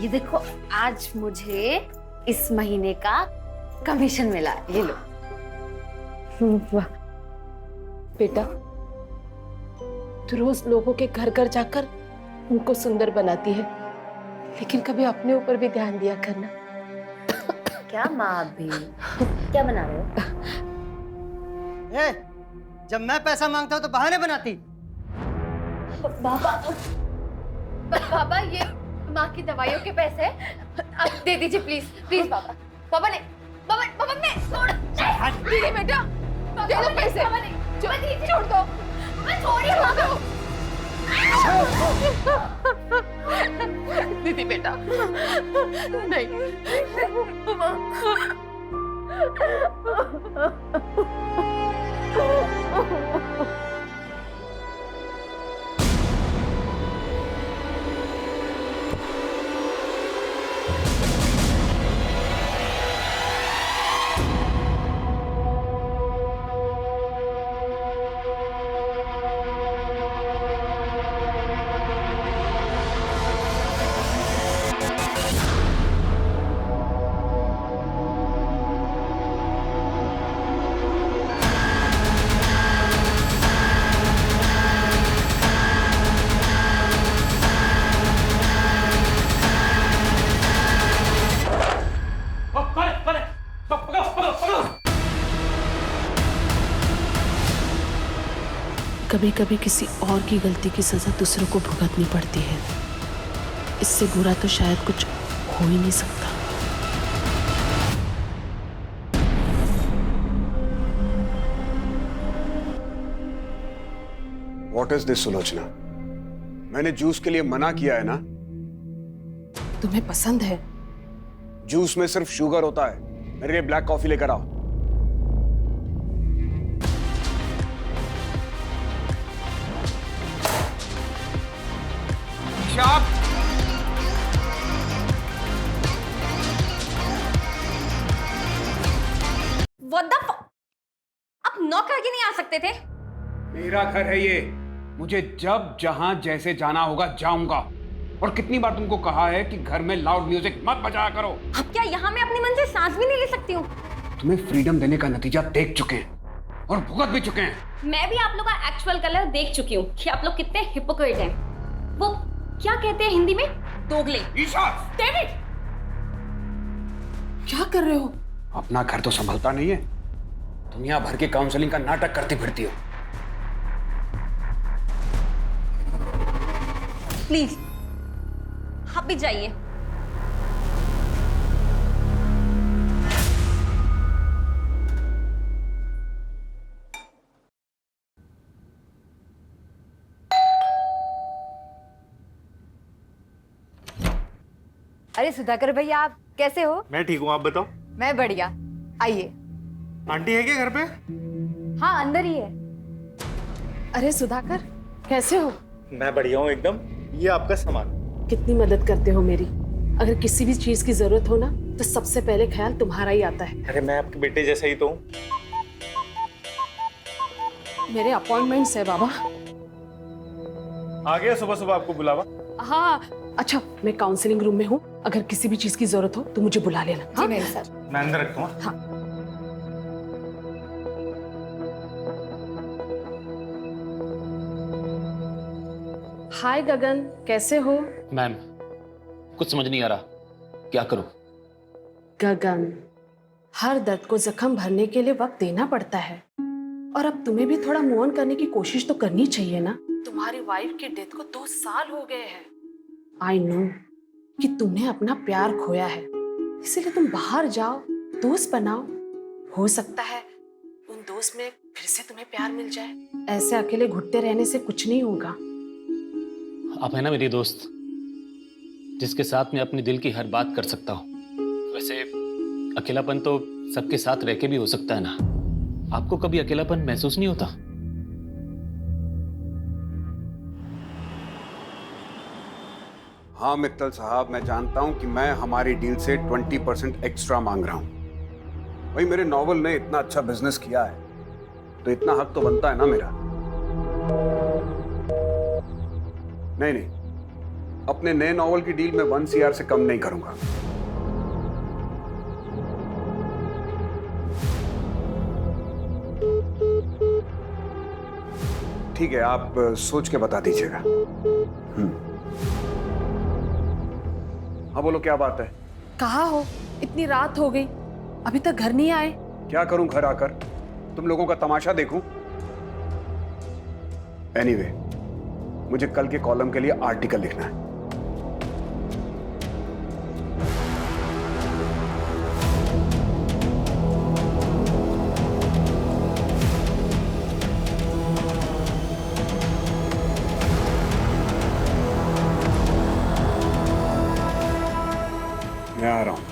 ये देखो, आज मुझे इस महीने का कमीशन मिला, ये लो। वाह बेटा, तू रोज लोगों के घर घर जाकर उनको सुंदर बनाती है, लेकिन कभी अपने ऊपर भी ध्यान दिया करना। क्या माँ अभी क्या बना रहे हो? जब मैं पैसा मांगता हूँ तो बहाने बनाती। बाबा ये माँ की दवाइयों के पैसे अब दे दीजिए प्लीज प्लीज। बाबा बाबा ने छोड़ दीदी बेटा, दे दो पैसे। छोड़ दो, मैं छोड़ दो दीदी बेटा, नहीं। कभी कभी किसी और की गलती की सजा दूसरों को भुगतनी पड़ती है। इससे बुरा तो शायद कुछ हो ही नहीं सकता। What is this Sulochana? मैंने जूस के लिए मना किया है ना? तुम्हें पसंद है? जूस में सिर्फ शुगर होता है। मेरे लिए ब्लैक कॉफी लेकर आओ। What the fuck? आप नॉक करके नहीं आ सकते थे? मेरा घर है ये। मुझे जब जहां जैसे जाना होगा जाऊंगा। और कितनी बार तुमको कहा है कि घर में लाउड म्यूजिक मत बजाया करो। अब क्या यहाँ मैं अपने मन से सांस भी नहीं ले सकती हूँ? तुम्हें फ्रीडम देने का नतीजा देख चुके हैं और भुगत भी चुके हैं। मैं भी आप लोग का एक्चुअल कलर देख चुकी हूँ कि आप लोग कितने हिपोक्रेट हैं। वो क्या कहते हैं हिंदी में? दोगले। ईशा! डेविड! क्या कर रहे हो? अपना घर तो संभलता नहीं है, दुनिया भर के काउंसलिंग का नाटक करती फिरती हो। प्लीज आप भी जाइए। अरे सुधाकर भैया, आप कैसे हो? मैं ठीक हूँ, आप बताओ। मैं बढ़िया। आइए। आंटी है क्या घर पे? हाँ, अंदर ही है। अरे सुधाकर, कैसे हो? मैं बढ़िया हूँ एकदम। ये आपका सामान। कितनी मदद करते हो मेरी। अगर किसी भी चीज की जरूरत हो ना, तो सबसे पहले ख्याल तुम्हारा ही आता है। अरे मैं आपके बेटे जैसा ही तो हूँ। मेरे अपॉइंटमेंट्स है बाबा। आ गया सुबह सुबह आपको बुलावा? हाँ, अच्छा मैं काउंसलिंग रूम में हूँ, अगर किसी भी चीज की जरूरत हो तो मुझे बुला लेना। जी मेरे सर। मैं अंदर रखता हूँ। हाँ। हाय गगन, कैसे हो? मैम, कुछ समझ नहीं आ रहा, क्या करूं? गगन, हर दर्द को जख्म भरने के लिए वक्त देना पड़ता है, और अब तुम्हें भी थोड़ा मूव ऑन करने की कोशिश तो करनी चाहिए ना। तुम्हारी वाइफ की डेथ को 2 साल हो गए हैं। आई नो कि तुमने अपना प्यार खोया है, इसीलिए तुम बाहर जाओ, दोस्त बनाओ। हो सकता है उन दोस्त में फिर से तुम्हें प्यार मिल जाए। ऐसे अकेले घुटते रहने से कुछ नहीं होगा। आप है ना मेरी दोस्त, जिसके साथ मैं अपने दिल की हर बात कर सकता हूँ। वैसे अकेलापन तो सबके साथ रह के भी हो सकता है ना। आपको कभी अकेलापन महसूस नहीं होता? हाँ मित्तल साहब, मैं जानता हूं कि मैं हमारी डील से 20% एक्स्ट्रा मांग रहा हूं। भाई मेरे नॉवल ने इतना अच्छा बिजनेस किया है तो इतना हक तो बनता है ना मेरा। नहीं नहीं, अपने नए नॉवल की डील में 1 CR से कम नहीं करूंगा। ठीक है, आप सोच के बता दीजिएगा। हाँ बोलो, क्या बात है? कहाँ हो? इतनी रात हो गई, अभी तक घर नहीं आए। क्या करूं घर आकर? तुम लोगों का तमाशा देखूं? एनीवे, मुझे कल के कॉलम के लिए आर्टिकल लिखना है। मैं आ रहा हूं।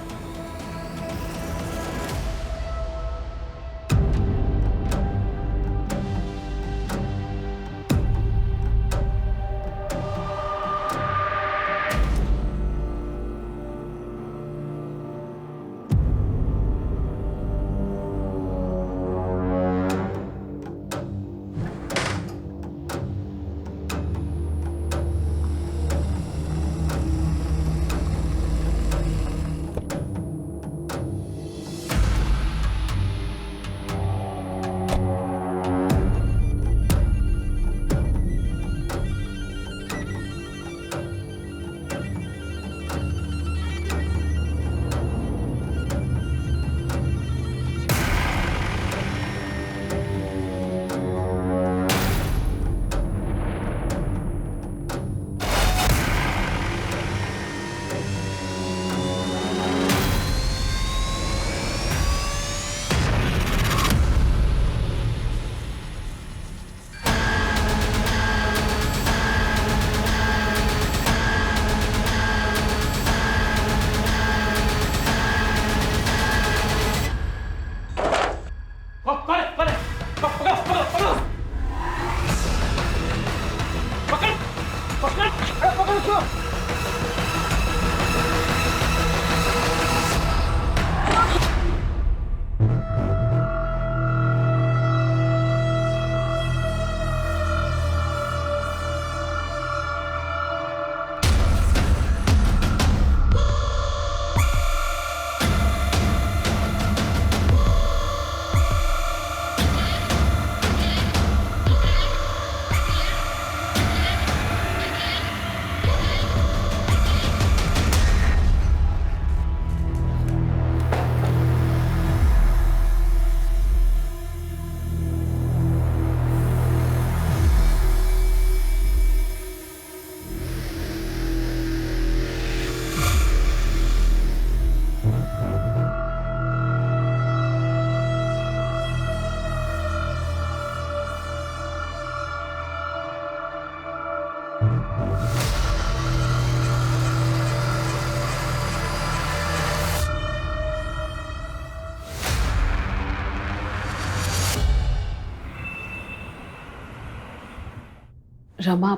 रमा,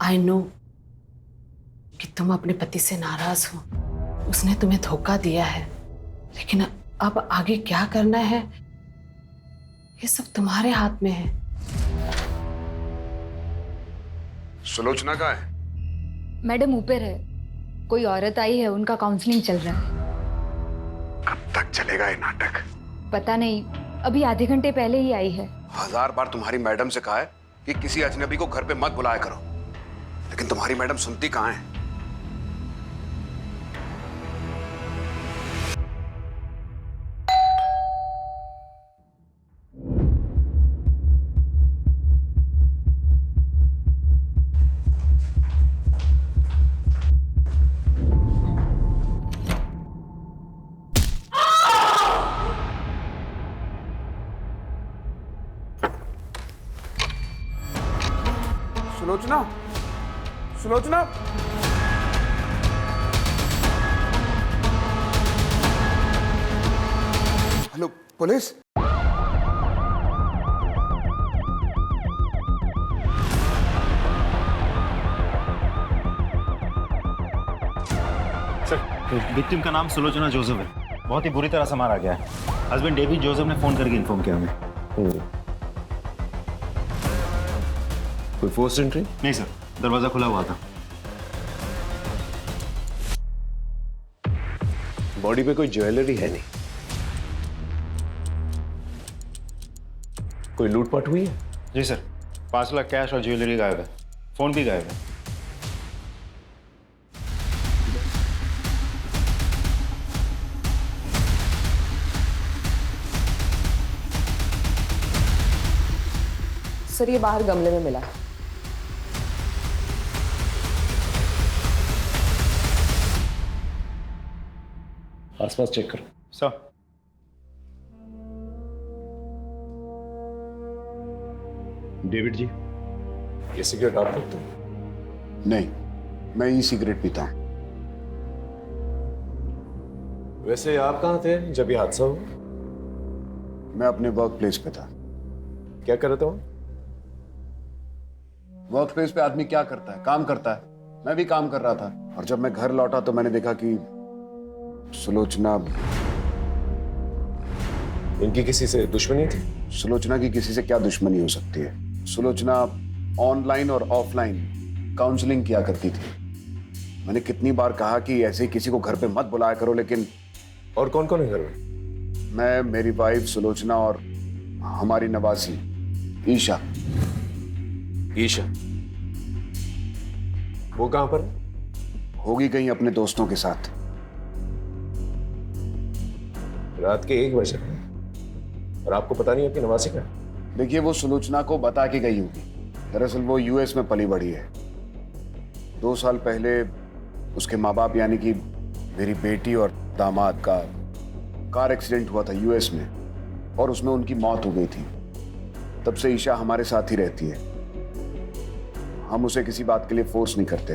आई नो कि तुम अपने पति से नाराज हो, उसने तुम्हें धोखा दिया है, लेकिन अब आगे क्या करना है ये सब तुम्हारे हाथ में है। सुलोचना कहाँ है? मैडम ऊपर है, कोई औरत आई है, उनका काउंसलिंग चल रहा है। कब तक चलेगा ये नाटक? पता नहीं, अभी आधे घंटे पहले ही आई है। 1000 बार तुम्हारी मैडम से कहा है कि किसी अजनबी को घर पे मत बुलाया करो, लेकिन तुम्हारी मैडम सुनती कहाँ है? Sulochana, Sulochana, hello police. Victim का नाम सुलोचना जोसेफ है। बहुत ही बुरी तरह से मारा गया है। हस्बैंड डेविड जोसेफ ने फोन करके इन्फॉर्म किया हमें। कोई फोर्स एंट्री? नहीं सर, दरवाजा खुला हुआ था। बॉडी पे कोई ज्वेलरी है नहीं। कोई लूटपाट हुई है? जी सर, 5 लाख कैश और ज्वेलरी गायब है, फोन भी गायब है। सर ये बाहर गमले में मिला है। आसपास चेक करो। सर, डेविड जी, ये सिगरेट आप पीते हो? नहीं, मैं ई सिगरेट पीता हूँ। वैसे आप कहाँ थे जब ये हादसा हुआ? मैं अपने वर्क प्लेस पे था। क्या कर रहे थे? वर्क प्लेस पे आदमी क्या करता है? काम करता है। मैं भी काम कर रहा था और जब मैं घर लौटा तो मैंने देखा कि सुलोचना, इनकी किसी से दुश्मनी थी? सुलोचना की किसी से क्या दुश्मनी हो सकती है? सुलोचना ऑनलाइन और ऑफलाइन काउंसलिंग किया करती थी। मैंने कितनी बार कहा कि ऐसे किसी को घर पे मत बुलाया करो, लेकिन और कौन कौन है घर में? मैं, मेरी वाइफ सुलोचना और हमारी नवासी ईशा। ईशा? वो कहां पर? होगी कहीं अपने दोस्तों के साथ। रात के 1 बजे और आपको पता नहीं है कि नवासी का? देखिए, वो सुलोचना को बता के गई होगी। दरअसल वो यूएस में पली बढ़ी है। 2 साल पहले उसके माँ बाप यानी कि मेरी बेटी और दामाद का कार एक्सीडेंट हुआ था यूएस में और उसमें उनकी मौत हो गई थी। तब से ईशा हमारे साथ ही रहती है। हम उसे किसी बात के लिए फोर्स नहीं करते।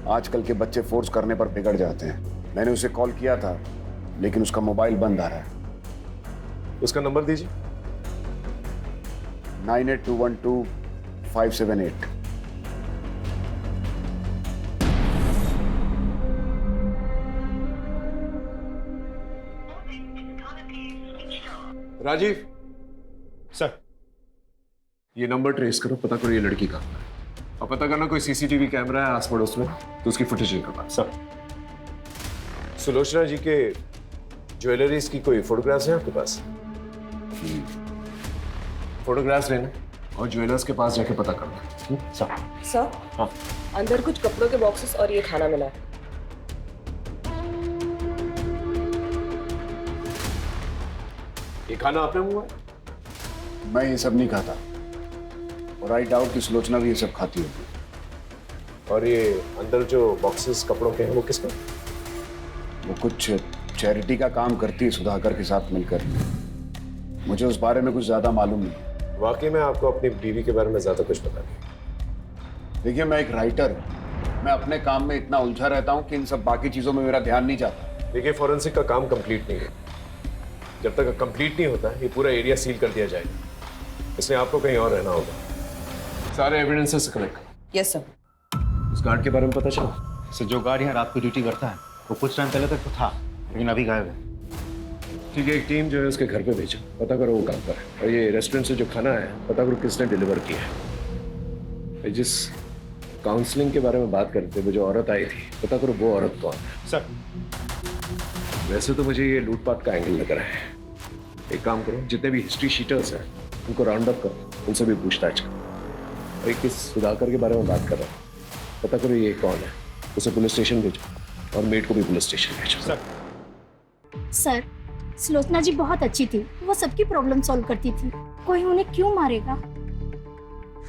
आजकल के बच्चे फोर्स करने पर बिगड़ जाते हैं। मैंने उसे कॉल किया था लेकिन उसका मोबाइल बंद आ रहा है। उसका नंबर दीजिए। 98212578। राजीव सर, ये नंबर ट्रेस करो, पता करो ये लड़की कहाँ है और पता करना कोई सीसीटीवी कैमरा है आस पड़ोस में तो उसकी फुटेज निकालना। सर। सुलोचना जी के ज्वेलरीज की कोई फोटोग्राफ्स हैं आपके पास? फोटोग्राफ्स लेना और ज्वेलर्स के पास जाके पता करना। सर। सर हाँ। अंदर कुछ कपड़ों के बॉक्सेस और ये खाना मिला है। ये खाना आपने मंगवाया? मैं ये सब नहीं खाता और आई डाउट कि सुलोचना भी ये सब खाती होगी। और ये अंदर जो बॉक्सेस कपड़ों के हैं वो किसका? वो कुछ चैरिटी का काम करती है सुधाकर के साथ मिलकर। मुझे उस बारे में कुछ ज्यादा मालूम नहीं। वाकई में आपको अपनी बीवी के बारे में ज्यादा कुछ पता नहीं? देखिए, मैं एक राइटर हूं। मैं अपने काम में इतना उलझा रहता हूं कि इन सब बाकी चीजों में मेरा ध्यान नहीं जाता। देखिए, फॉरेंसिक का काम कंप्लीट नहीं है। जब तक कंप्लीट नहीं होता ये पूरा एरिया सील कर दिया जाएगा। इसलिए आपको कहीं और रहना होगा। सारे एविडेंसेस कलेक्ट करो। Yes sir. उस गार्ड के बारे में पता चला? सर, जो गार्ड यहाँ रात को ड्यूटी करता है वो कुछ टाइम पहले तक तो था लेकिन अभी गायब है। ठीक है, एक टीम जो है उसके घर पे भेजो, पता करो वो कहाँ पर है। और ये रेस्टोरेंट से जो खाना है पता करो किसने डिलीवर किया है। जिस काउंसलिंग के बारे में बात करते वो जो औरत आई थी, पता करो वो औरत कौन है। सर। वैसे तो मुझे ये लूटपाट का एंगल लग रहा है। एक काम करो, जितने भी हिस्ट्री शीटर्स हैं उनको राउंड अप करो, उनसे भी पूछताछ करो। और किस सुधाकर के बारे में बात कर रहा हूँ, पता करो ये कौन है। उसे पुलिस स्टेशन भेजो और मेड को भी पुलिस स्टेशन भेजो। सर। सर, सुलोचना जी बहुत अच्छी थी। वो सबकी प्रॉब्लम सॉल्व करती थी। कोई उन्हें क्यों मारेगा?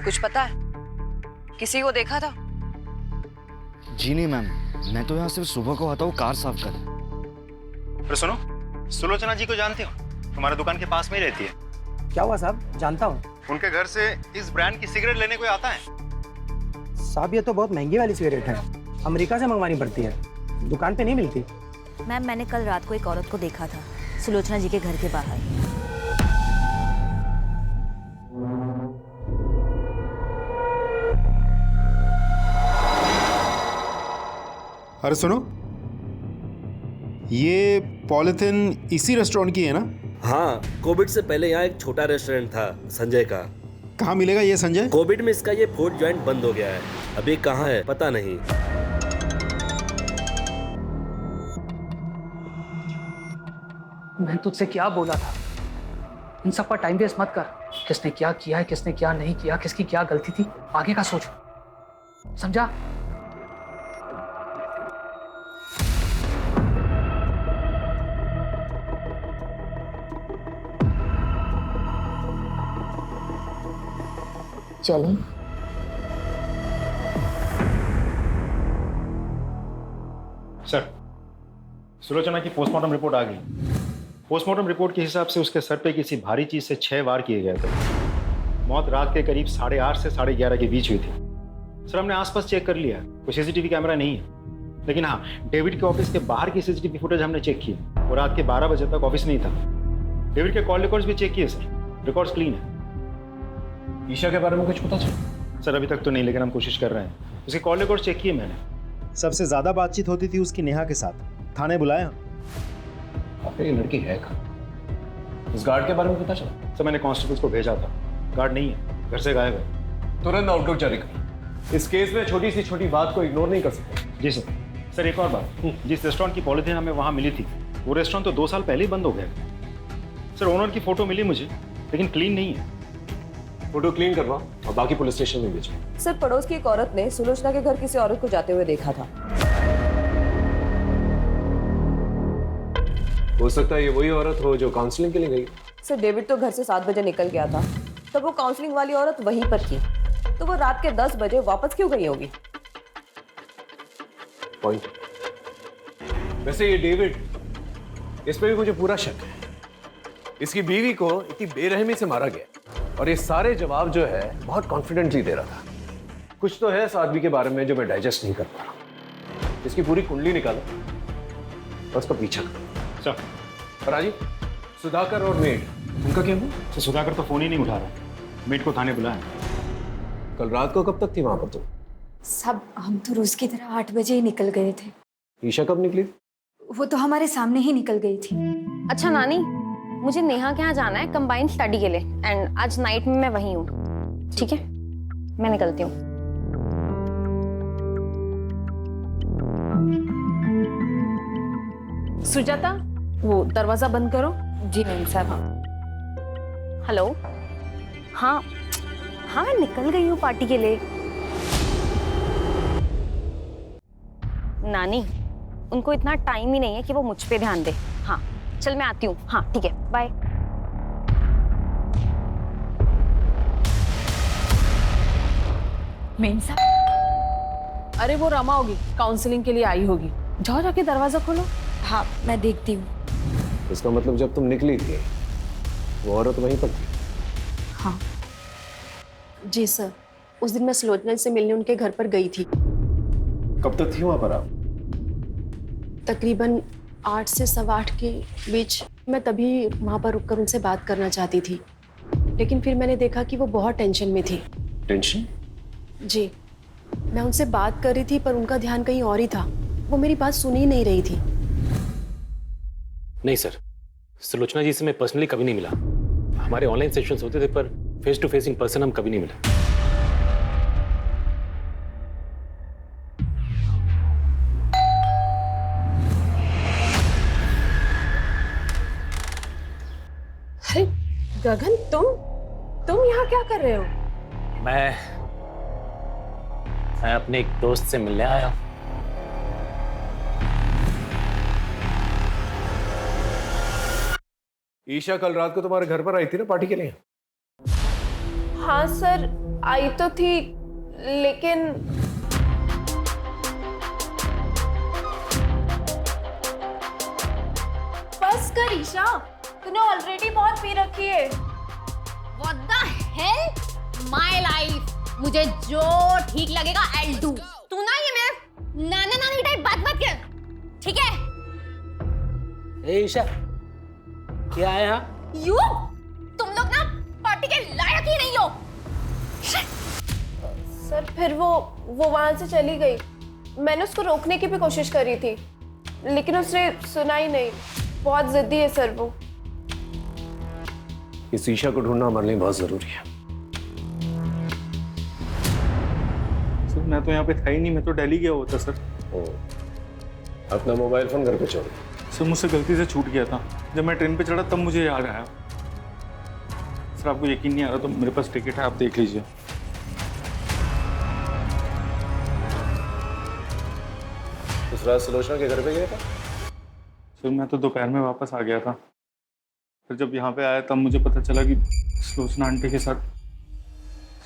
कुछ पता है? किसी को देखा था? जी नहीं मैम, मैं तो यहाँ सिर्फ सुबह को आता हूँ कार साफ कर। अरे सुनो, सुलोचना जी को जानते हो? तुम्हारे दुकान के पास में ही रहती है। क्या हुआ साहब? जानता हूँ। उनके घर से इस ब्रांड की सिगरेट लेने कोई आता है? साहब, ये तो बहुत महंगी वाली सिगरेट है। अमेरिका से मंगवानी पड़ती है, दुकान पे नहीं मिलती। मैम, मैंने कल रात को एक औरत को देखा था सुलोचना जी के घर के बाहर। अरे सुनो, ये पॉलिथिन इसी रेस्टोरेंट की है ना? हाँ, कोविड से पहले यहाँ एक छोटा रेस्टोरेंट था संजय का। कहाँ मिलेगा ये संजय? कोविड में इसका ये फूड जॉइंट बंद हो गया है। अभी कहाँ है पता नहीं। मैंने तुझसे क्या बोला था? इन सब पर टाइम वेस्ट मत कर। किसने क्या किया है, किसने क्या नहीं किया, किसकी क्या गलती थी, आगे का सोच। समझा? चलें। सर, सुलोचना की पोस्टमार्टम रिपोर्ट आ गई। पोस्टमार्टम रिपोर्ट के हिसाब से उसके सर पे किसी भारी चीज से 6 वार किए गए थे। मौत रात के करीब 8:30 से 11:30 के बीच हुई थी। सर, हमने आसपास चेक कर लिया, कोई सीसीटीवी कैमरा नहीं है, लेकिन हाँ, डेविड के ऑफिस के बाहर की सीसीटीवी फुटेज हमने चेक की। वो रात के 12 बजे तक ऑफिस नहीं था। डेविड के कॉल रिकॉर्ड्स भी चेक किए सर, रिकॉर्ड्स क्लीन है। ईशा के बारे में कुछ पता चला? सर, अभी तक तो नहीं, लेकिन हम कोशिश कर रहे हैं। उसके कॉल रिकॉर्ड्स चेक किए मैंने। सबसे ज्यादा बातचीत होती थी उसकी नेहा के साथ। थाने बुलाया? ये लड़की है कहाँ? उस गार्ड के बारे में पता चला? सर, मैंने कांस्टेबल्स को भेजा था, गार्ड नहीं है, घर से गायब है। तुरंत आउटलुक जारी कर। इस केस में छोटी सी छोटी बात को इग्नोर नहीं कर सकते। जी सर। सर, एक और बात, जिस रेस्टोरेंट की पॉलिथीन हमें वहाँ मिली थी, वो रेस्टोरेंट तो 2 साल पहले ही बंद हो गया। सर, ओनर की फोटो मिली मुझे, लेकिन क्लीन नहीं है। फोटो क्लीन करवा और बाकी पुलिस स्टेशन में भेजो। सर, पड़ोस की एक औरत ने सुलोचना के घर किसी औरत को जाते हुए देखा था। हो सकता है ये वही औरत हो जो काउंसलिंग के लिए गई। सर, डेविड तो घर से 7 बजे निकल गया था, तब वो काउंसलिंग वाली औरत वहीं पर थी, तो वो रात के 10 बजे वापस क्यों गई होगी? पॉइंट। वैसे ये डेविड, इस पे भी मुझे पूरा शक है। इसकी बीवी को इतनी बेरहमी से मारा गया और ये सारे जवाब जो है बहुत कॉन्फिडेंटली दे रहा था। कुछ तो है इस आदमी के बारे में जो मैं डाइजेस्ट नहीं कर पा रहा। इसकी पूरी कुंडली निकालो और उसका पीछा करो। सर, राजीव, सुधाकर और मेड, उनका क्या हुआ? सर, सुधाकर तो फोन ही नहीं उठा रहा। मेड को थाने बुलाया। कल रात को कब तक थी वहां पर तुम? सब हम तो रोज की तरह 8 बजे ही निकल गए थे। ईशा कब निकली? वो तो हमारे सामने ही निकल गई थी। अच्छा नानी, मुझे नेहा के यहाँ जाना है कंबाइंड स्टडी के लिए, एंड आज नाइट में मैं वहीं हूँ। ठीक है, मैं निकलती हूँ। सुजाता, वो दरवाजा बंद करो। जी मैम साहब। हेलो। हाँ हाँ, मैं निकल गई हूँ पार्टी के लिए। नानी, उनको इतना टाइम ही नहीं है कि वो मुझ पे ध्यान दे। हाँ चल, मैं आती हूँ। हाँ ठीक है, बाय। मेम साहब, अरे वो रमा होगी, काउंसलिंग के लिए आई होगी। जाओ जाके दरवाजा खोलो। हाँ मैं देखती हूँ। इसका मतलब जब तुम निकली थी वो औरत वहीं पर थी? हाँ जी सर, उस दिन मैं सुलोचना से मिलने उनके घर पर गई थी। कब तक थी वहां पर आप? तकरीबन 8 से 8:15 के बीच। मैं तभी वहां पर रुककर उनसे बात करना चाहती थी, लेकिन फिर मैंने देखा कि वो बहुत टेंशन में थी। टेंशन? जी, मैं उनसे बात कर रही थी पर उनका ध्यान कहीं और ही था। वो मेरी बात सुन ही नहीं रही थी। नहीं सर, सुलोचना जी से मैं पर्सनली कभी नहीं मिला। हमारे ऑनलाइन सेशंस होते थे, पर face to face in person हम कभी नहीं मिला। अरे गगन, तुम यहाँ क्या कर रहे हो? मैं अपने एक दोस्त से मिलने आया हूँ। ईशा कल रात को तुम्हारे घर पर आई थी ना पार्टी के लिए? हाँ सर, आई तो थी, लेकिन बस कर ईशा, तूने ऑलरेडी बहुत पी रखी है। What the hell? My life. मुझे जो ठीक लगेगा I'll do. तू ना ये मेरे नाना नानी टाइप बात मत कर, ठीक है? ए ईशा, क्या है यहाँ? यू, तुम लोग ना पार्टी के लायक ही नहीं हो। सर, फिर वो वहां से चली गई। मैंने उसको रोकने की भी कोशिश करी थी, लेकिन उसने सुना ही नहीं। बहुत जिद्दी है सर वो। इस ईशा को ढूंढना हमारे लिए बहुत जरूरी है। सर, मैं तो यहाँ पे था ही नहीं, मैं तो दिल्ली गया होता सर। अपना मोबाइल फोन घर पे छोड़, सर मुझसे गलती से छूट गया था। जब मैं ट्रेन पे चढ़ा तब मुझे याद आया। सर आपको यकीन नहीं आ रहा तो मेरे पास टिकट है, आप देख लीजिए। दूसरा सुलोचना के घर पे गया था? सर मैं तो दोपहर में वापस आ गया था। फिर जब यहाँ पे आया तब मुझे पता चला कि सुलोचना आंटी के साथ।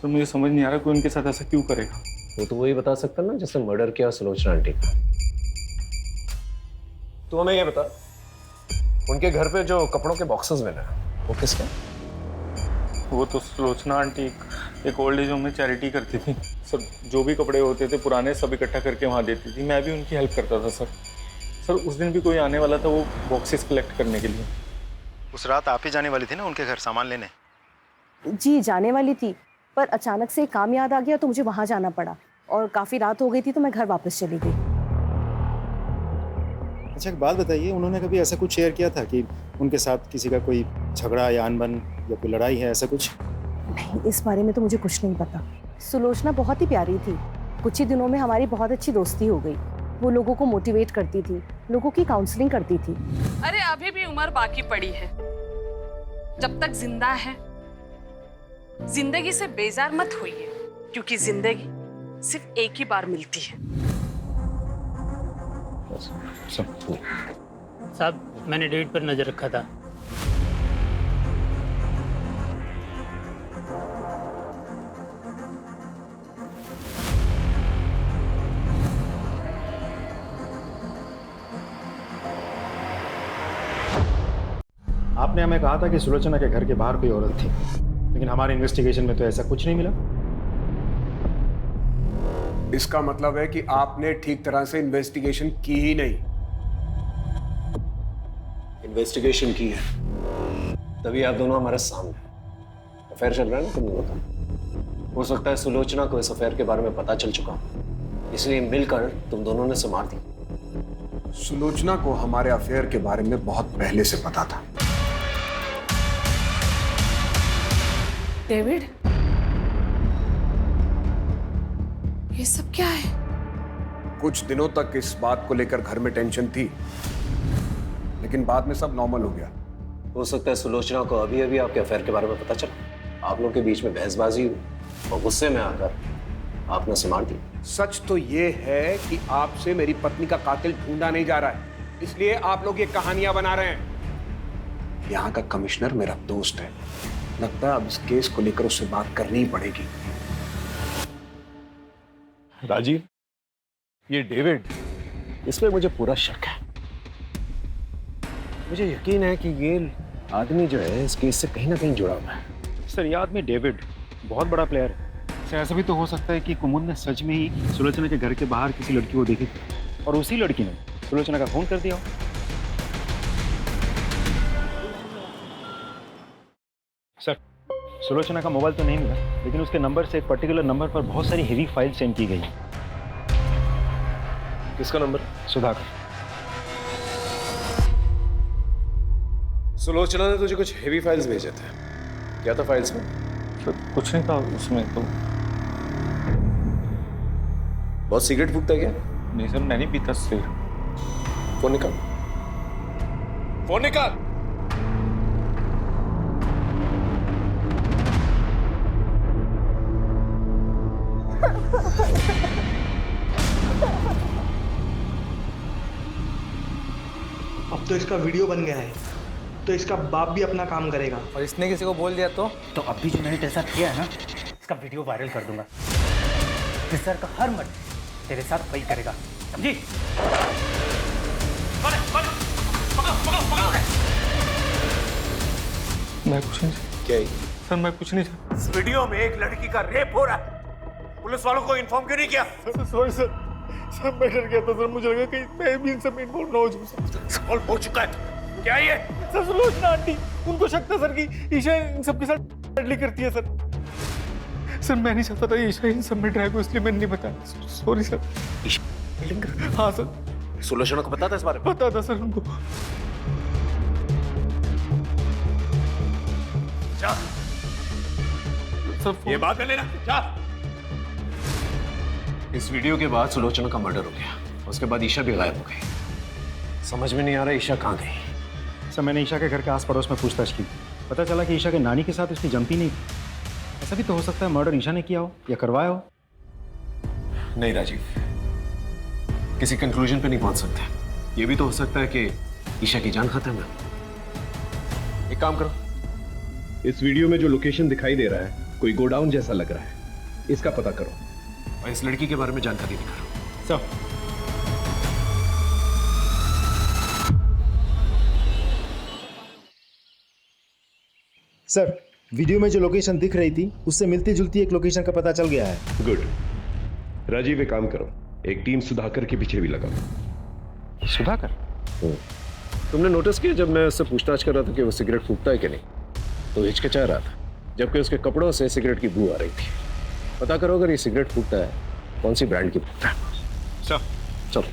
सर मुझे समझ नहीं आ रहा कोई उनके साथ ऐसा क्यों करेगा। वो तो वही बता सकता ना जिसने मर्डर किया सुलोचना आंटी का। तो हमें ये बता, उनके घर पे जो कपड़ों के बॉक्सेस मिले वो किसके? वो तो सुलोचना आंटी एक ओल्ड एज होम में चैरिटी करती थी सर। जो भी कपड़े होते थे पुराने सब इकट्ठा करके वहाँ देती थी। मैं भी उनकी हेल्प करता था सर। सर उस दिन भी कोई आने वाला था वो बॉक्सेस कलेक्ट करने के लिए। उस रात आप ही जाने वाली थी ना उनके घर सामान लेने? जी जाने वाली थी, पर अचानक से काम याद आ गया तो मुझे वहाँ जाना पड़ा और काफ़ी रात हो गई थी तो मैं घर वापस चली गई। अच्छा एक बात बताइए, उन्होंने कभी ऐसा कुछ शेयर किया था कि उनके साथ किसी का कोई झगड़ा या अनबन या कोई लड़ाई है, ऐसा कुछ? नहीं, इस बारे में तो मुझे कुछ नहीं पता। सुलोचना बहुत ही प्यारी थी। कुछ ही दिनों में हमारी बहुत अच्छी दोस्ती हो गई। वो लोगों को मोटिवेट करती थी, लोगों की काउंसलिंग करती थी। अरे अभी भी उम्र बाकी पड़ी है। जब तक जिंदा है जिंदगी से बेजार मत होइए, क्योंकि जिंदगी सिर्फ एक ही बार मिलती है। साहब मैंने डेट पर नजर रखा था। आपने हमें कहा था कि सुलोचना के घर के बाहर कोई औरत थी, लेकिन हमारे इन्वेस्टिगेशन में तो ऐसा कुछ नहीं मिला। इसका मतलब है कि आपने ठीक तरह से इन्वेस्टिगेशन की ही नहीं। इन्वेस्टिगेशन की है तभी आप दोनों हमारे सामने। अफेयर चल रहा है ना तुम लोगों का। हो सकता है सुलोचना को इस अफेयर के बारे में पता चल चुका, इसलिए मिलकर तुम दोनों ने उसे मार दी। सुलोचना को हमारे अफेयर के बारे में बहुत पहले से पता था। डेविड, ये सब क्या है? कुछ दिनों तक इस बात को लेकर घर में टेंशन थी, लेकिन बाद में सब नॉर्मल हो गया। हो सकता है सुलोचना को अभी अभी आपके अफेयर के बारे में पता चला, आप लोगों के बीच में बहसबाजी हुई और गुस्से में आकर आपने उसे मार दी। सच तो ये है कि आपसे मेरी पत्नी का कातिल ढूंढा नहीं जा रहा है, इसलिए आप लोग ये कहानियां बना रहे हैं। यहाँ का कमिश्नर मेरा दोस्त है, लगता है अब इस केस को लेकर उससे बात करनी ही पड़ेगी। राजीव, ये डेविड, इसमें मुझे पूरा शक है। मुझे यकीन है कि ये आदमी जो है इस केस से कहीं ना कहीं जुड़ा हुआ है। सर ये आदमी डेविड बहुत बड़ा प्लेयर है। सर ऐसा भी तो हो सकता है कि कुमुद ने सच में ही सुलोचना के घर के बाहर किसी लड़की को देखी थी और उसी लड़की ने सुलोचना का फोन कर दिया। सर सुलोचना का मोबाइल तो नहीं मिला, लेकिन उसके नंबर से एक पर्टिकुलर नंबर पर बहुत सारी हेवी फाइल सेंड की गई। किसका नंबर? सुधाकर। सुलोचना ने तुझे कुछ हेवी फाइल्स भेजे थे, क्या था फाइल्स में? सर कुछ नहीं था उसमें तो। बहुत सिगरेट फूकता है क्या? नहीं सर, मैं नहीं पीता सिगरेट। फोन निकाल, फोन निकाल। अब तो इसका वीडियो बन गया है, तो इसका बाप भी अपना काम करेगा। और इसने किसी को बोल दिया तो अभी जो मैंने तेरे साथ किया है ना, इसका वीडियो वायरल कर दूंगा। सर का हर मर्डर तेरे साथ वही करेगा, समझी? मैं कुछ नहीं। क्या? सर मैं कुछ नहीं। इस वीडियो में एक लड़की का रेप हो रहा है, पुलिस वालों को इन्फॉर्म क्यों नहीं किया? सॉरी सर, सर मैं डर गया था सर, मुझे लगा कि मैं भी इन सब में इन्वॉल्व ना हो जाऊं। सॉल्व हो चुका है, क्या ये? सर सुलोचना आंटी, उनको शक था सर कि ईशा इन सब के साथ डडली करती है सर। सर मैं नहीं चाहता था ईशा इन सब में ड्रैग हो, इसलिए मैंने नहीं बताया। Sorry sir. हाँ सर। सुलोचना को पता था इस बारे में? पता था सर उनको। जा सर ये बात कर लेना, जा। इस वीडियो के बाद सुलोचना का मर्डर हो गया, उसके बाद ईशा भी गायब हो गई। समझ में नहीं आ रहा ईशा कहाँ गई। सर मैंने ईशा के घर के आस पड़ोस में पूछताछ की, पता चला कि ईशा के नानी के साथ उसकी जमती नहीं थी। ऐसा भी तो हो सकता है मर्डर ईशा ने किया हो या करवाया हो। नहीं राजीव, किसी कंक्लूजन पे नहीं पहुंच सकते। ये भी तो हो सकता है कि ईशा की जान खत्म है। एक काम करो, इस वीडियो में जो लोकेशन दिखाई दे रहा है कोई गोडाउन जैसा लग रहा है, इसका पता करो और इस लड़की के बारे में जानकारी निकालो। सब सर, वीडियो में जो लोकेशन दिख रही थी उससे मिलती जुलती एक लोकेशन का पता चल गया है। गुड। राजीव एक काम करो, एक टीम सुधाकर के पीछे भी लगाओ। सुधाकर? तुमने नोटिस किया जब मैं उससे पूछताछ कर रहा था कि वो सिगरेट फूकता है कि नहीं, तो हिचकिचा रहा था, जबकि उसके कपड़ों से सिगरेट की बू आ रही थी। पता करो अगर ये सिगरेट फूकता है कौन सी ब्रांड की फूकता है। चलो।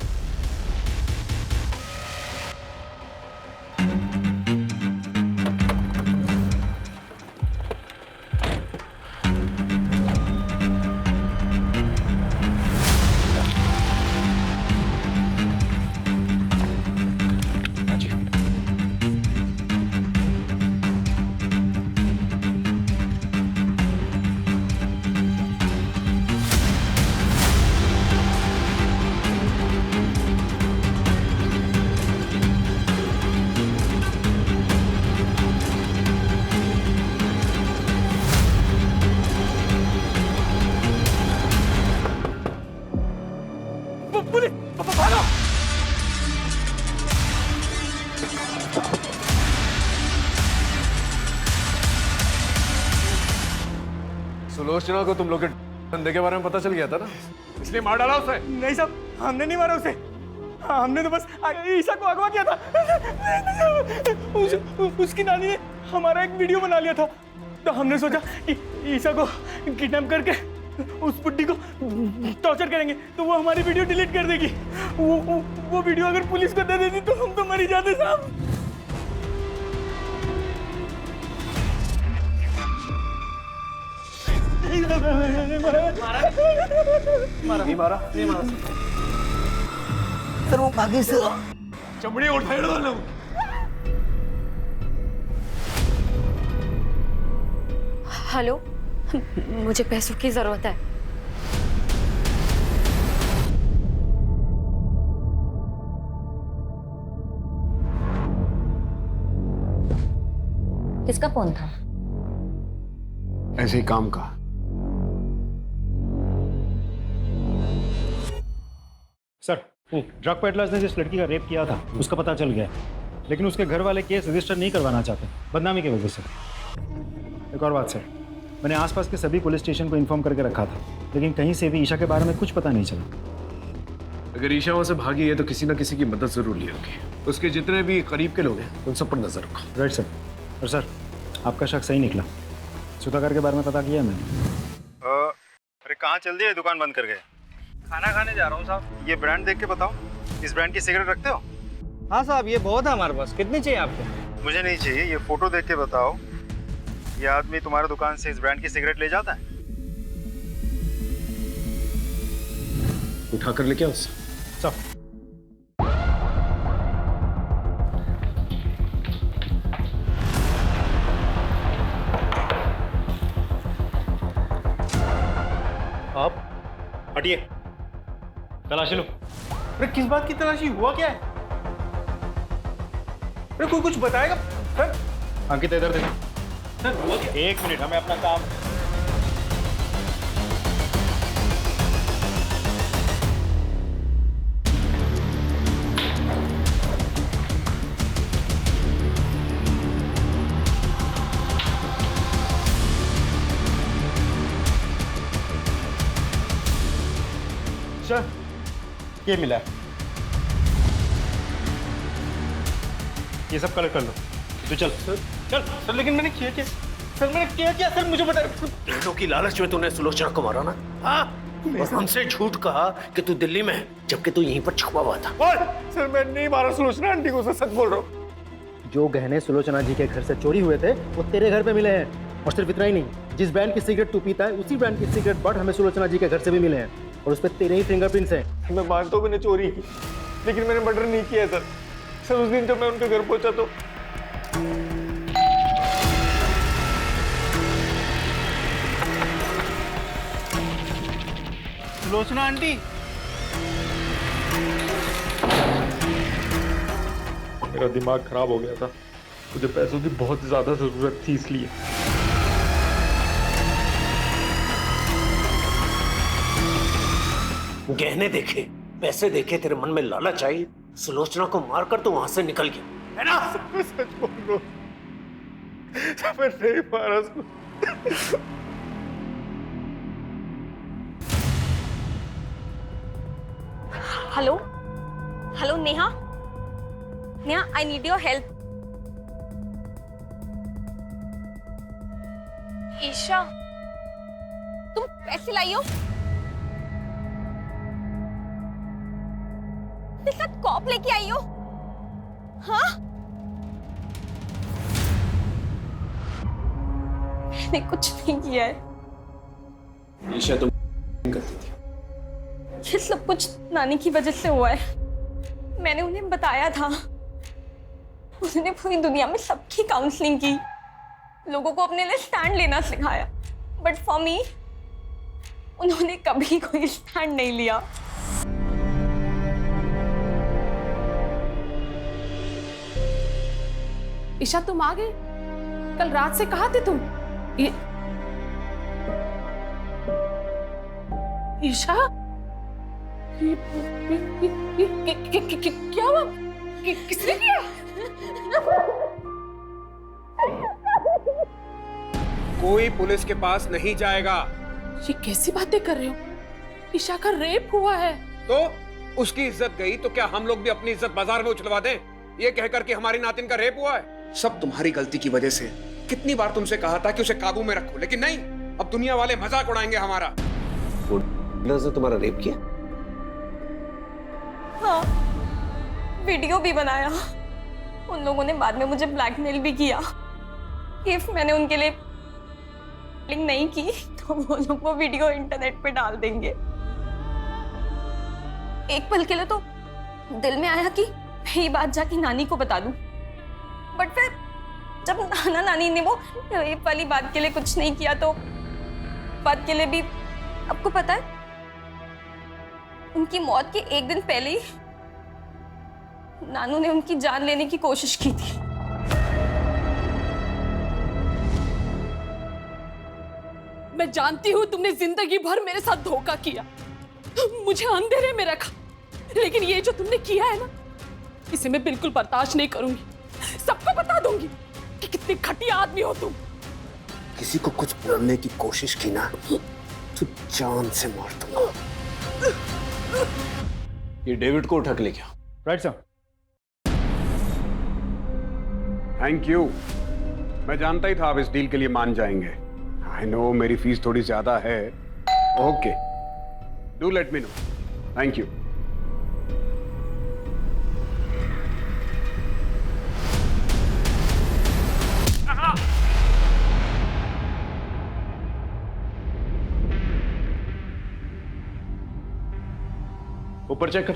सुलोचना को तुम लोग के धंधे के बारे में पता चल गया था ना, इसलिए मार डाला उसे। नहीं साहब, हमने नहीं मारा उसे, हमने तो बस ईशा को अगवा किया था। उसकी नानी ने हमारा एक वीडियो बना लिया था, तो हमने सोचा कि ईशा को किडनैप करके उस बुड्ढी को टॉर्चर करेंगे तो वो हमारी वीडियो डिलीट कर देगी। वो वीडियो अगर पुलिस को दे देती तो हम तो मर ही जाते साहब। नहीं मारा सर, वो भागे से चमड़ी उठाए डालो। हेलो, मुझे पैसों की जरूरत है। किसका फोन था? ऐसे ही काम का। सर, ड्रग पेडलर्स ने जिस लड़की का रेप किया था उसका पता चल गया, लेकिन उसके घर वाले केस रजिस्टर नहीं करवाना चाहते बदनामी की वजह से। एक और बात सर, मैंने आसपास के सभी पुलिस स्टेशन को इन्फॉर्म करके रखा था, लेकिन कहीं से भी ईशा के बारे में कुछ पता नहीं चला। अगर ईशा वहां से भागी है तो किसी ना किसी की मदद जरूर ली होगी। उसके जितने भी करीब के लोग हैं उन सब पर नजर रखो। Right sir. और सर, आपका शक सही निकला, सुधाकर के बारे में पता किया मैंने। अरे कहाँ चल दिए, दुकान बंद कर गए? खाना खाने जा रहा हूँ साहब। ये ब्रांड देख के बताओ, इस ब्रांड की सिगरेट रखते हो? हाँ साहब, ये बहुत है हमारे पास। कितनी चाहिए आपको? मुझे नहीं चाहिए, ये फोटो देख के बताओ, ये आदमी तुम्हारे दुकान से इस ब्रांड की सिगरेट ले जाता है? उठा कर लेके आओ सब। आप हटिए, तलाशी लो। अरे किस बात की तलाशी? हुआ क्या है? अरे कोई कुछ बताएगा सर? अंकित इधर देखो। सर हुआ क्या? एक मिनट, हमें अपना काम। सर, ये मिला है, ये सब कलेक्ट कर लो। तू चल चल सर। लेकिन मैंने किया क्या सर? मैंने किया क्या सर? मुझे बता। पैसों की लालच में तूने सुलोचना को मारा ना? हाँ, और हमसे झूठ कहा कि तू दिल्ली में है, जबकि तू यहीं पर छुपा हुआ था। सर मैं नहीं मारा सुलोचना आंटी को, सच बोल रहा हूँ। जो गहने सुलोचना जी के घर से चोरी हुए थे वो तेरे घर पे मिले हैं। और सिर्फ इतना ही नहीं, जिस ब्रांड की सिगरेट तू पीता है उसी ब्रांड की सिगरेट बट हमें सुलोचना जी के घर से भी मिले हैं और उस पर तेरे ही फिंगरप्रिंट्स हैं। मैं मानता हूँ मैंने चोरी की, लेकिन मैंने मर्डर नहीं किया सर। सर उस दिन जब मैं उनके घर पहुंचा तो सुलोचना आंटी, मेरा दिमाग खराब हो गया था। मुझे पैसों की बहुत ज्यादा जरूरत थी इसलिए। गहने देखे, पैसे देखे, तेरे मन में लालच आई, सुलोचना को मारकर तो वहां से निकल गया, है ना? सच बोल रहा हूं। मैं नहीं मारा उसको। Hello hello Neha, Neha I need your help. Isha, तुम पैसे लाई हो? तेरे साथ कॉप लेके आई हो? हाँ? मैंने कुछ नहीं किया है। ईशा तुम करती थी। ये सब कुछ नानी की वजह से हुआ है। मैंने उन्हें बताया था, उन्होंने पूरी दुनिया में सबकी काउंसलिंग की, लोगों को अपने लिए स्टैंड लेना सिखाया, बट फॉर मी उन्होंने कभी कोई स्टैंड नहीं लिया। ईशा तुम आ गई? कल रात से कहाँ थे तुम? ईशा, क्या हुआ? किसने किया? कोई पुलिस के पास नहीं जाएगा। ये कैसी बातें कर रहे हो? ईशा का रेप हुआ है। तो उसकी इज्जत गई तो क्या हम लोग भी अपनी इज्जत बाजार में उछलवा दें? ये कहकर कि हमारी नातिन का रेप हुआ है। सब तुम्हारी गलती की वजह से। कितनी बार तुमसे कहा था कि उसे काबू में रखो, लेकिन नहीं, अब दुनिया वाले मजाक उड़ाएंगे हमारा। ने तुम्हारा रेप किया? हाँ, वीडियो भी बनाया। उन लोगों ने बाद में मुझे ब्लैकमेल भी किया। इफ मैंने उनके लिए लिंक नहीं की तो वो लोग वो वीडियो इंटरनेट पे डाल देंगे। एक पल के लिए तो दिल में आया कि मैं ये बात जाके नानी को बता दूं, बट फिर जब नाना नानी ने वो रेप वाली बात के लिए कुछ नहीं किया तो बात के लिए भी, आपको पता है उनकी मौत के एक दिन पहले ही नानू ने उनकी जान लेने की कोशिश की थी। मैं जानती हूँ तुमने जिंदगी भर मेरे साथ धोखा किया, मुझे अंधेरे में रखा, लेकिन ये जो तुमने किया है ना, इसे मैं बिल्कुल बर्दाश्त नहीं करूंगी। सबको बता दूंगी कि कितने घटिया आदमी हो तुम। किसी को कुछ बोलने की कोशिश की ना तो जान से मार दूंगा। ये डेविड को उठा के ले गया। Right sir. Thank you. मैं जानता ही था आप इस डील के लिए मान जाएंगे। आई नो मेरी फीस थोड़ी ज्यादा है। Okay, do let me know. Thank you. ऊपर चेक कर।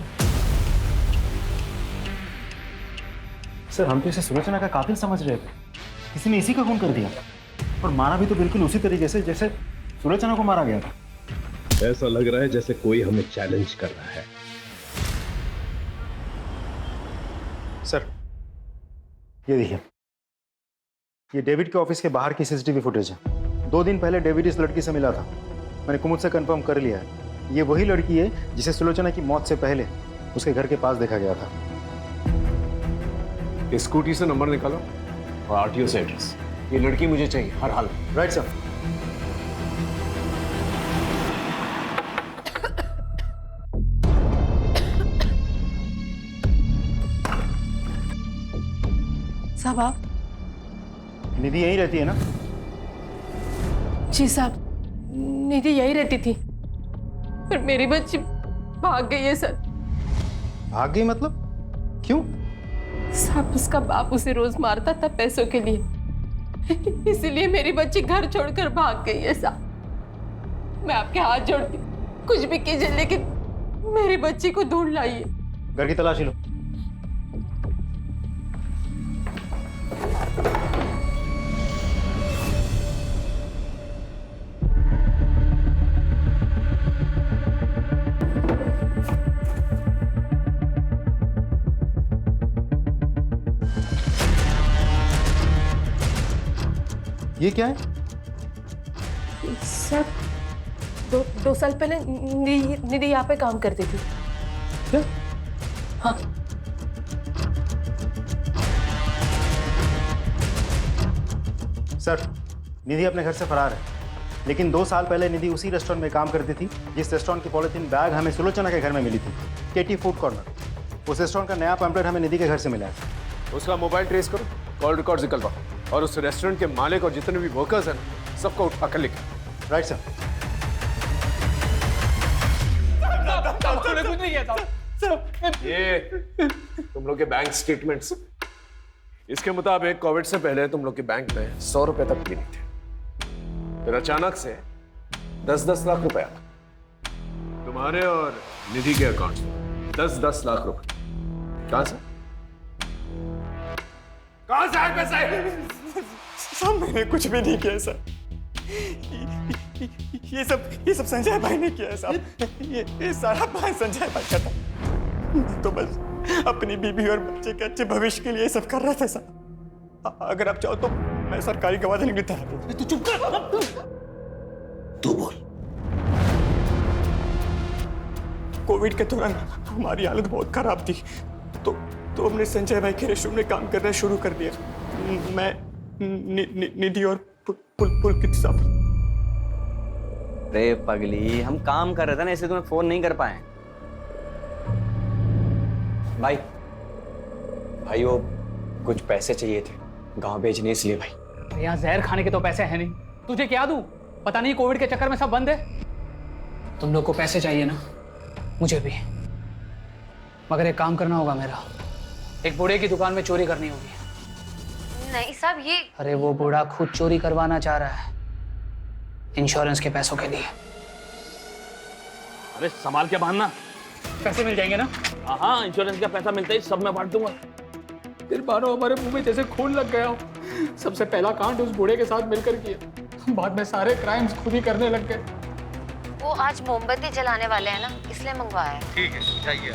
सर हम तो इसे सुलोचना का कातिल समझ रहे थे, किसी ने इसी का खून कर दिया, और मारा भी तो बिल्कुल उसी तरीके से जैसे सुलोचना को मारा गया था। ऐसा लग रहा है जैसे कोई हमें चैलेंज कर रहा है। सर ये देखिए, ये डेविड के ऑफिस के बाहर की सीसीटीवी फुटेज है। 2 दिन पहले डेविड इस लड़की से मिला था। मैंने कुमुद से कंफर्म कर लिया है, ये वही लड़की है जिसे सुलोचना की मौत से पहले उसके घर के पास देखा गया था। स्कूटी से नंबर निकालो और आरटीओ से एड्रेस। ये लड़की मुझे चाहिए हर हाल में। Right sir. साहब आप? निधि यहीं रहती है ना? जी साहब, निधि यहीं रहती थी, पर मेरी बच्ची भाग गई है सर। भाग गई मतलब? क्यों? साहब उसका बाप उसे रोज मारता था पैसों के लिए, इसीलिए मेरी बच्ची घर छोड़कर भाग गई है साहब। मैं आपके हाथ जोड़ती हूँ, कुछ भी कीजिए लेकिन मेरी बच्ची को ढूंढ लाइए। घर की तलाशी लो। ये क्या है? सर, दो साल पहले निधि यहाँ पे काम करती थी। क्या? हाँ। सर, निधि अपने घर से फरार है, लेकिन 2 साल पहले निधि उसी रेस्टोरेंट में काम करती थी जिस रेस्टोरेंट की पॉलिथीन बैग हमें सुलोचना के घर में मिली थी, केटी फूड कॉर्नर। उस रेस्टोरेंट का नया पैम्पलेट हमें निधि के घर से मिला है। उसका मोबाइल ट्रेस करो, कॉल रिकॉर्ड निकलवाओ और उस रेस्टोरेंट के मालिक और जितने भी वर्कर्स हैं सबको उठा कर लिखो। Right sir. कुछ नहीं किया था। ये तुम लोग के बैंक स्टेटमेंट्स, इसके मुताबिक कोविड से पहले तुम लोग के बैंक में 100 रुपए तक भी नहीं थे, फिर अचानक से 10-10 लाख रुपए तुम्हारे और निधि के अकाउंट में 10-10 लाख रुपए कहां से आए पैसे? सब मैंने कुछ भी नहीं किया सर। ये सब संजय भाई ने किया है साहब। ये सारा प्लान संजय भाई का था। मैं तो बस अपनी बीबी और बच्चे के अच्छे भविष्य के लिए सब कर रहा था साहब। अगर आप चाहो तो मैं सरकारी गवाह देने की तरह। तू चुप कर। तू बोल। कोविड के दौरान हमारी हालत बहुत खराब थी, तो हमने संजय भाई के रेस्टोरेंट में काम करना शुरू कर दिया। मैं निधि और पुलकित साहब। अरे पगली, हम काम कर रहे थे ना, इसलिए तुम्हें फोन नहीं कर पाए। भाई वो कुछ पैसे चाहिए थे गांव भेजने, इसलिए भाई। यहाँ जहर खाने के तो पैसे हैं नहीं, तुझे क्या दूं? पता नहीं कोविड के चक्कर में सब बंद है। तुम लोग को पैसे चाहिए ना, मुझे भी, मगर एक काम करना होगा मेरा। एक बूढ़े की दुकान में चोरी करनी होगी। नहीं साहब, ये अरे वो बूढ़ा खुद चोरी करवाना चाह रहा है इंश्योरेंस के पैसों के लिए। अरे संभाल के बांधना, पैसे मिल जाएंगे ना? हाँ, इंश्योरेंस का पैसा मिलता ही सब मैं बांट दूंगा। फिर मानो हमारे मुंह में जैसे खून लग गया हो। सबसे पहला कांड उस बूढ़े के साथ मिलकर किया, बाद में सारे क्राइम्स खुद ही करने लग गए। वो आज मोमबत्ती जलाने वाले हैं ना, इसलिए मंगवाया है। ठीक है, जाइए।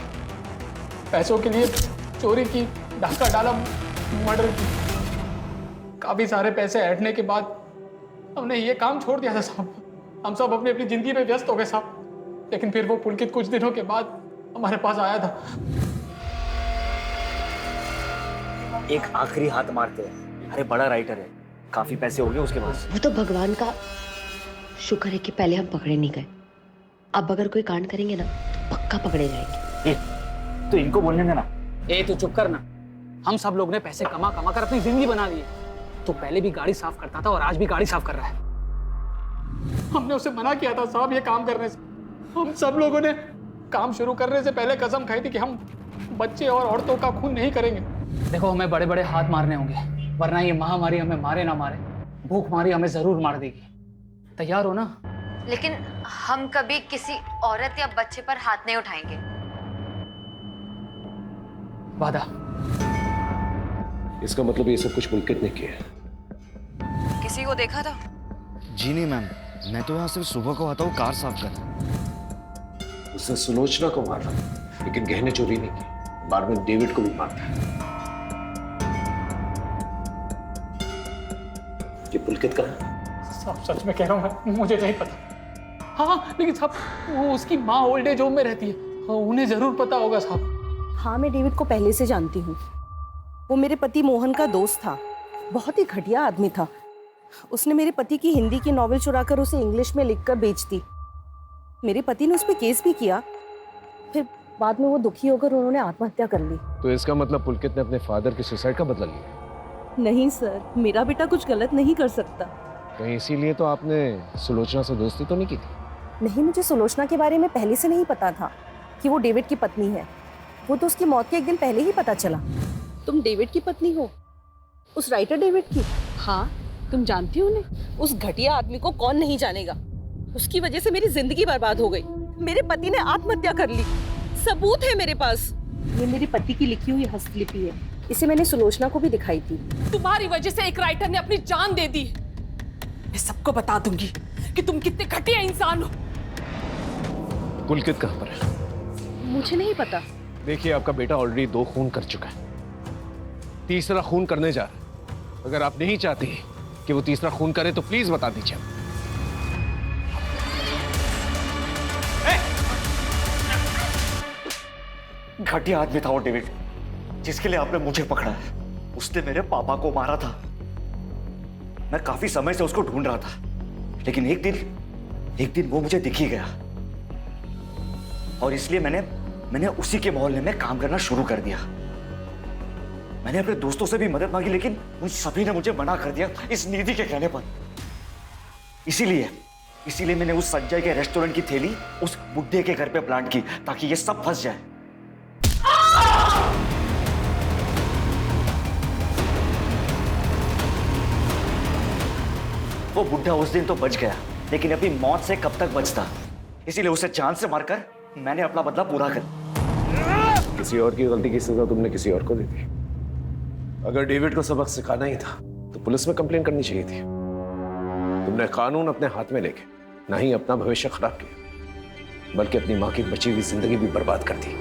पैसों के लिए चोरी की, डाका डाला, मर्डर की। काफी सारे पैसे ऐंठने के बाद हमने ये काम छोड़ दिया था साहब। हम सब अपनी अपनी जिंदगी में व्यस्त हो गए साहब। लेकिन फिर वो पुलकित कुछ दिनों के बाद हमारे पास आया था। एक आखिरी हाथ मारते हैं। अरे बड़ा राइटर है, काफी पैसे हो गए उसके पास। वो तो भगवान का शुक्र है कि पहले हम पकड़े नहीं गए। अब अगर कोई कांड करेंगे ना तो पक्का पकड़े जाएंगे। तो इनको बोलने देना। ए तू चुप करना। हम सब लोग ने पैसे कमा कमा कर अपनी जिंदगी बना ली है। तो पहले भी गाड़ी साफ करता था और आज भी गाड़ी साफ कर रहा है। हमने उसे मना किया था साहब ये काम करने से। हम सब लोगों ने काम शुरू करने से पहले कसम खाई थी कि हम बच्चे और औरतों का खून नहीं करेंगे। देखो, हमें बड़े बड़े हाथ मारने होंगे, वरना ये महामारी हमें मारे ना मारे, भूखमारी हमें जरूर मार देगी। तैयार हो ना? लेकिन हम कभी किसी औरत या बच्चे पर हाथ नहीं उठाएंगे। वादा। इसका मतलब ये सब कुछ पुलकित ने किया। किसी को देखा था? जी नहीं मैम, मैं तो यहाँ सिर्फ सुबह को आता हूँ कार साफ करने। उसने सुलोचना को मारा, लेकिन गहने चोरी नहीं की। बाद में डेविड को भी मारा। ये पुलकित का है? साहब सच में कह रहा हूँ, मुझे नहीं पता। हाँ, लेकिन साहब वो उसकी माँ ओल्ड एज होम में रहती है, उन्हें जरूर पता होगा साहब। हाँ, मैं डेविड को पहले से जानती हूँ। वो मेरे पति मोहन का दोस्त था, बहुत ही घटिया आदमी था। उसने मेरे पति की हिंदी की नॉवेल चुराकर उसे इंग्लिश में लिखकर बेच दी। मेरे पति ने उस पर केस भी किया, फिर बाद में वो दुखी होकर उन्होंने आत्महत्या कर ली। तो इसका मतलब पुलकित ने अपने फादर के सुसाइड का बदला लिया? नहीं सर, मेरा बेटा कुछ गलत नहीं कर सकता। कहीं इसीलिए तो आपने सुलोचना से दोस्ती तो नहीं की थी? नहीं, मुझे सुलोचना के बारे में पहले से नहीं पता था कि वो डेविड की पत्नी है। वो तो उसकी मौत के एक दिन पहले ही पता चला। तुम डेविड की पत्नी हो? उस राइटर डेविड की? हाँ, तुम जानती हो उन्हें? उस घटिया आदमी को कौन नहीं जानेगा। उसकी वजह से मेरी जिंदगी बर्बाद हो गई। मेरे पति ने आत्महत्या कर ली, सबूत है मेरे पास। ये मेरे पति की लिखी हुई हस्तलिपि है, इसे मैंने सुलोचना को भी दिखाई थी। तुम्हारी वजह से एक राइटर ने अपनी जान दे दी। मैं सबको बता दूंगी कि तुम कितने घटिया इंसान हो। पुलकित कहाँ पर है? मुझे नहीं पता। देखिए, आपका बेटा ऑलरेडी 2 खून कर चुका है, 3रा खून करने जा रहा है। अगर आप नहीं चाहती कि वो तीसरा खून करे तो प्लीज बता दीजिए। घटिया आदमी था वो डेविड, जिसके लिए आपने मुझे पकड़ा है। उसने मेरे पापा को मारा था। मैं काफी समय से उसको ढूंढ रहा था, लेकिन एक दिन वो मुझे दिख ही गया, और इसलिए मैंने उसी के मोहल्ले में काम करना शुरू कर दिया। मैंने अपने दोस्तों से भी मदद मांगी, लेकिन उन सभी ने मुझे मना कर दिया इस निधि के कहने पर। इसीलिए मैंने उस संजय के रेस्टोरेंट की थैली उस बुड्ढे के घर पे प्लांट की, ताकि ये सब फंस जाए। वो बुड्ढा उस दिन तो बच गया, लेकिन अपनी मौत से कब तक बचता, इसीलिए उसे जान से मारकर मैंने अपना बदला पूरा कर। किसी और की गलती की सजा तुमने किसी और को दे दी। अगर डेविड को सबक सिखाना ही था तो पुलिस में कंप्लेन करनी चाहिए थी। तुमने कानून अपने हाथ में लेके नहीं अपना भविष्य खराब किया, बल्कि अपनी मां की बची हुई जिंदगी भी बर्बाद कर दी।